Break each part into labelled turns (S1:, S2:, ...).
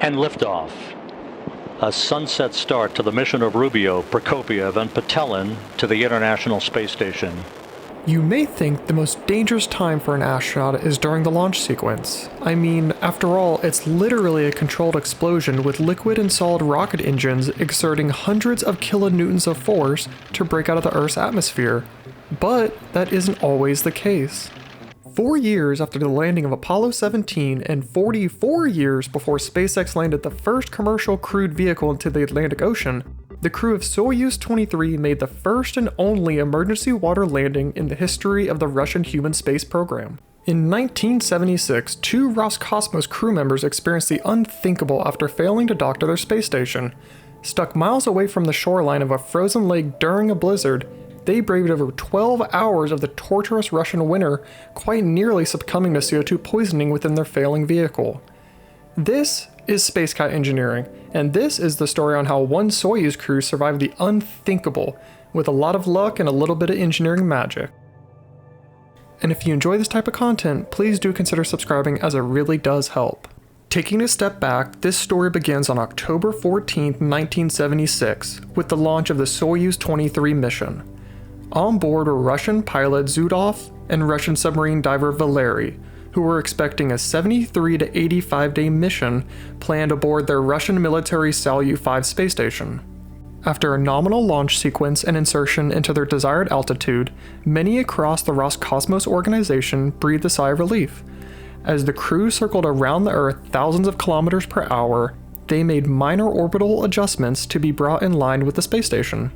S1: And liftoff. A sunset start to the mission of Rubio, Prokopiev, and Patelin to the International Space Station.
S2: You may think the most dangerous time for an astronaut is during the launch sequence. I mean, after all, it's literally a controlled explosion with liquid and solid rocket engines exerting hundreds of kilonewtons of force to break out of the Earth's atmosphere. But that isn't always the case. 4 years after the landing of Apollo 17 and 44 years before SpaceX landed the first commercial crewed vehicle into the Atlantic Ocean, the crew of Soyuz 23 made the first and only emergency water landing in the history of the Russian human space program. In 1976, 2 Roscosmos crew members experienced the unthinkable after failing to dock to their space station. Stuck miles away from the shoreline of a frozen lake during a blizzard, they braved over 12 hours of the torturous Russian winter, quite nearly succumbing to CO2 poisoning within their failing vehicle. This is Space Cat Engineering, and this is the story on how one Soyuz crew survived the unthinkable, with a lot of luck and a little bit of engineering magic. And if you enjoy this type of content, please do consider subscribing, as it really does help. Taking a step back, this story begins on October 14, 1976, with the launch of the Soyuz 23 mission. On board were Russian pilot Zudov and Russian submarine diver Valery, who were expecting a 73 to 85 day mission planned aboard their Russian military Salyut-5 space station. After a nominal launch sequence and insertion into their desired altitude, many across the Roscosmos organization breathed a sigh of relief. As the crew circled around the Earth thousands of kilometers per hour, they made minor orbital adjustments to be brought in line with the space station.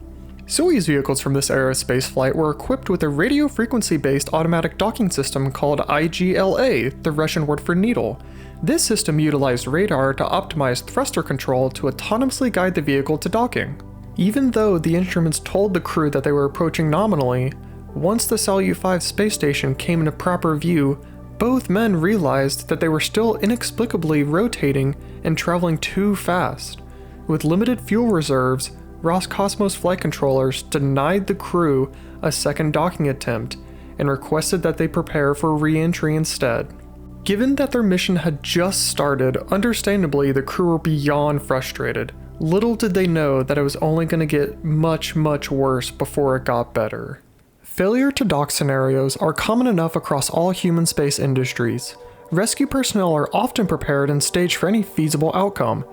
S2: Soyuz vehicles from this era of spaceflight were equipped with a radio frequency-based automatic docking system called IGLA, the Russian word for needle. This system utilized radar to optimize thruster control to autonomously guide the vehicle to docking. Even though the instruments told the crew that they were approaching nominally, once the Salyut-5 space station came into proper view, both men realized that they were still inexplicably rotating and traveling too fast. With limited fuel reserves, Roscosmos flight controllers denied the crew a second docking attempt and requested that they prepare for re-entry instead. Given that their mission had just started, understandably the crew were beyond frustrated. Little did they know that it was only going to get much worse before it got better. Failure to dock scenarios are common enough across all human space industries. Rescue personnel are often prepared and staged for any feasible outcome.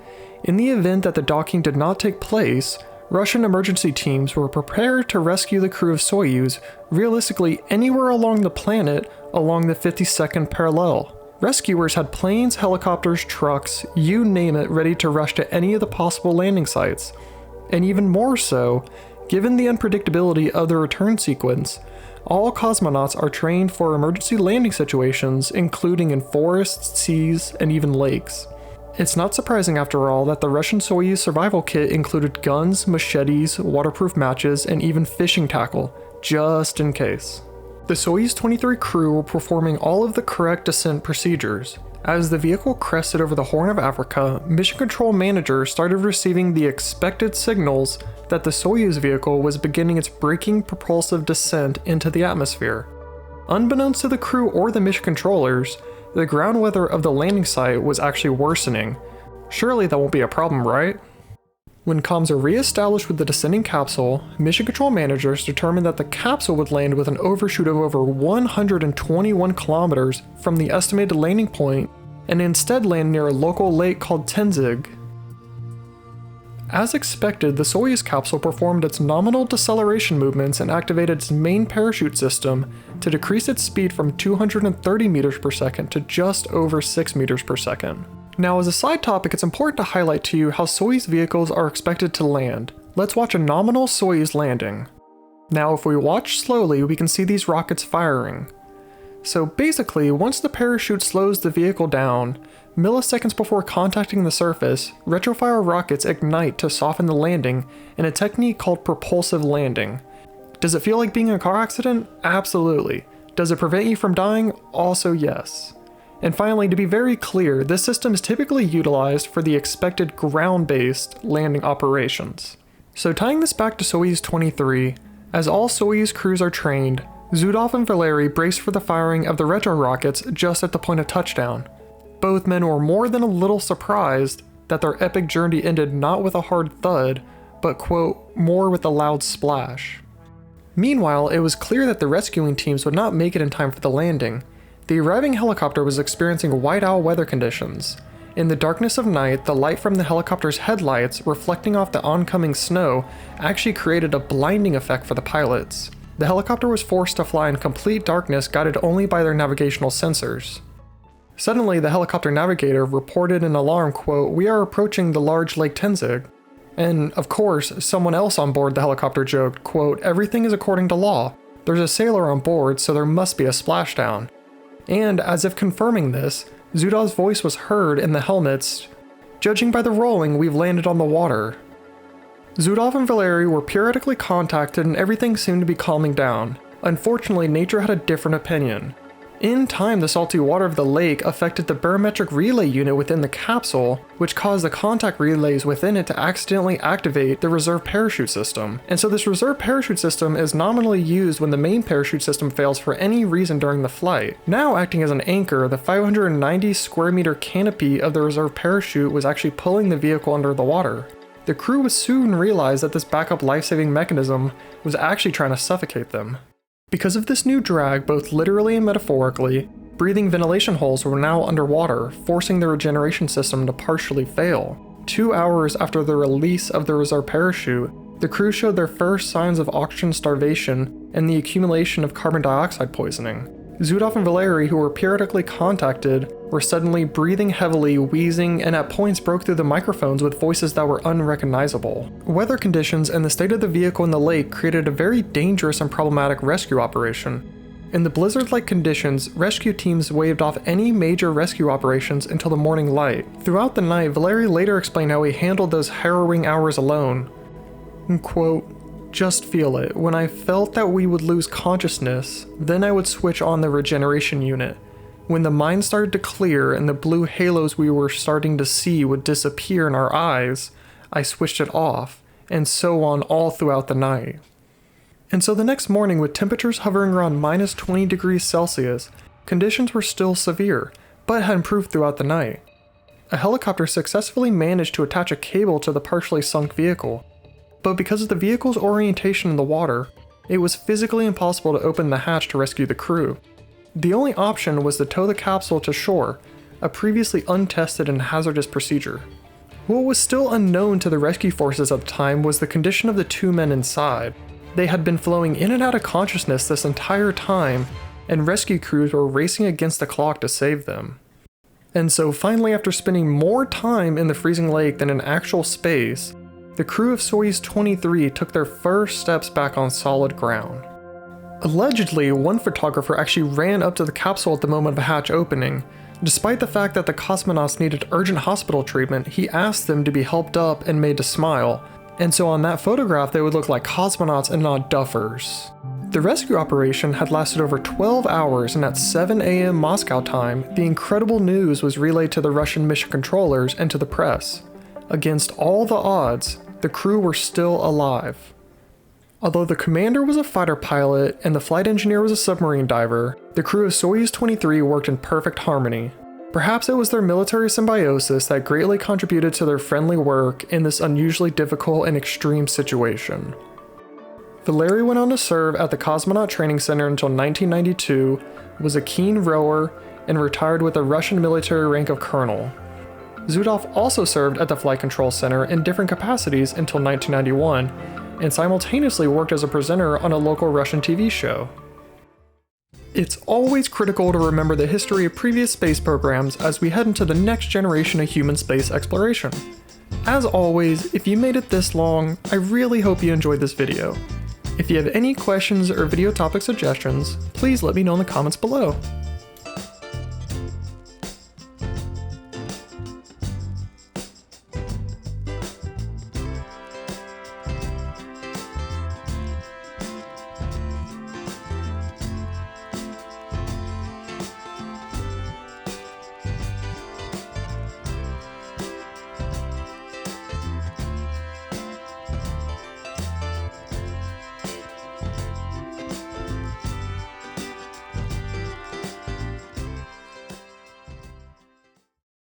S2: In the event that the docking did not take place, Russian emergency teams were prepared to rescue the crew of Soyuz realistically anywhere along the planet along the 52nd parallel. Rescuers had planes, helicopters, trucks, you name it, ready to rush to any of the possible landing sites. And even more so, given the unpredictability of the return sequence, all cosmonauts are trained for emergency landing situations, including in forests, seas, and even lakes. It's not surprising, after all, that the Russian Soyuz survival kit included guns, machetes, waterproof matches, and even fishing tackle, just in case. The Soyuz 23 crew were performing all of the correct descent procedures. As the vehicle crested over the Horn of Africa, Mission Control Manager started receiving the expected signals that the Soyuz vehicle was beginning its braking propulsive descent into the atmosphere. Unbeknownst to the crew or the mission controllers, the ground weather of the landing site was actually worsening. Surely that won't be a problem, right? When comms are re-established with the descending capsule, mission control managers determined that the capsule would land with an overshoot of over 121 kilometers from the estimated landing point, and instead land near a local lake called Tenzing. As expected, the Soyuz capsule performed its nominal deceleration movements and activated its main parachute system to decrease its speed from 230 meters per second to just over 6 meters per second. Now, as a side topic, it's important to highlight to you how Soyuz vehicles are expected to land. Let's watch a nominal Soyuz landing. Now, if we watch slowly, we can see these rockets firing. So basically, once the parachute slows the vehicle down, milliseconds before contacting the surface, retrofire rockets ignite to soften the landing in a technique called propulsive landing. Does it feel like being in a car accident? Absolutely. Does it prevent you from dying? Also yes. And finally, to be very clear, this system is typically utilized for the expected ground-based landing operations. So tying this back to Soyuz 23, as all Soyuz crews are trained, Zudov and Valery braced for the firing of the retro rockets just at the point of touchdown. Both men were more than a little surprised that their epic journey ended not with a hard thud, but quote, more with a loud splash. Meanwhile, it was clear that the rescuing teams would not make it in time for the landing. The arriving helicopter was experiencing whiteout weather conditions. In the darkness of night, the light from the helicopter's headlights reflecting off the oncoming snow actually created a blinding effect for the pilots. The helicopter was forced to fly in complete darkness, guided only by their navigational sensors. Suddenly, the helicopter navigator reported an alarm, quote, "We are approaching the large Lake Tenzing." And, of course, someone else on board the helicopter joked, quote, "Everything is according to law. There's a sailor on board, so there must be a splashdown." And, as if confirming this, Zudov's voice was heard in the helmets, "Judging by the rolling, we've landed on the water." Zudov and Valery were periodically contacted and everything seemed to be calming down. Unfortunately, nature had a different opinion. In time, the salty water of the lake affected the barometric relay unit within the capsule, which caused the contact relays within it to accidentally activate the reserve parachute system. And so this reserve parachute system is nominally used when the main parachute system fails for any reason during the flight. Now acting as an anchor, the 590 square meter canopy of the reserve parachute was actually pulling the vehicle under the water. The crew would soon realize that this backup life-saving mechanism was actually trying to suffocate them. Because of this new drag, both literally and metaphorically, breathing ventilation holes were now underwater, forcing the regeneration system to partially fail. 2 hours after the release of the reserve parachute, the crew showed their first signs of oxygen starvation and the accumulation of carbon dioxide poisoning. Zudov and Valery, who were periodically contacted, were suddenly breathing heavily, wheezing, and at points broke through the microphones with voices that were unrecognizable. Weather conditions and the state of the vehicle in the lake created a very dangerous and problematic rescue operation. In the blizzard-like conditions, rescue teams waved off any major rescue operations until the morning light. Throughout the night, Valery later explained how he handled those harrowing hours alone. And quote, "Just feel it. When I felt that we would lose consciousness, then I would switch on the regeneration unit. When the mind started to clear and the blue halos we were starting to see would disappear in our eyes, I switched it off, and so on all throughout the night." And so the next morning, with temperatures hovering around minus 20 degrees Celsius, conditions were still severe, but had improved throughout the night. A helicopter successfully managed to attach a cable to the partially sunk vehicle, but because of the vehicle's orientation in the water, it was physically impossible to open the hatch to rescue the crew. The only option was to tow the capsule to shore, a previously untested and hazardous procedure. What was still unknown to the rescue forces at the time was the condition of the two men inside. They had been flowing in and out of consciousness this entire time, and rescue crews were racing against the clock to save them. And so finally, after spending more time in the freezing lake than in actual space, the crew of Soyuz 23 took their first steps back on solid ground. Allegedly, one photographer actually ran up to the capsule at the moment of the hatch opening. Despite the fact that the cosmonauts needed urgent hospital treatment, he asked them to be helped up and made to smile, and so on that photograph they would look like cosmonauts and not duffers. The rescue operation had lasted over 12 hours, and at 7 a.m. Moscow time, the incredible news was relayed to the Russian mission controllers and to the press. Against all the odds, the crew were still alive. Although the commander was a fighter pilot and the flight engineer was a submarine diver, the crew of Soyuz 23 worked in perfect harmony. Perhaps it was their military symbiosis that greatly contributed to their friendly work in this unusually difficult and extreme situation. Valery went on to serve at the Cosmonaut Training Center until 1992, was a keen rower, and retired with a Russian military rank of colonel. Zudov also served at the Flight Control Center in different capacities until 1991, and simultaneously worked as a presenter on a local Russian TV show. It's always critical to remember the history of previous space programs as we head into the next generation of human space exploration. As always, if you made it this long, I really hope you enjoyed this video. If you have any questions or video topic suggestions, please let me know in the comments below.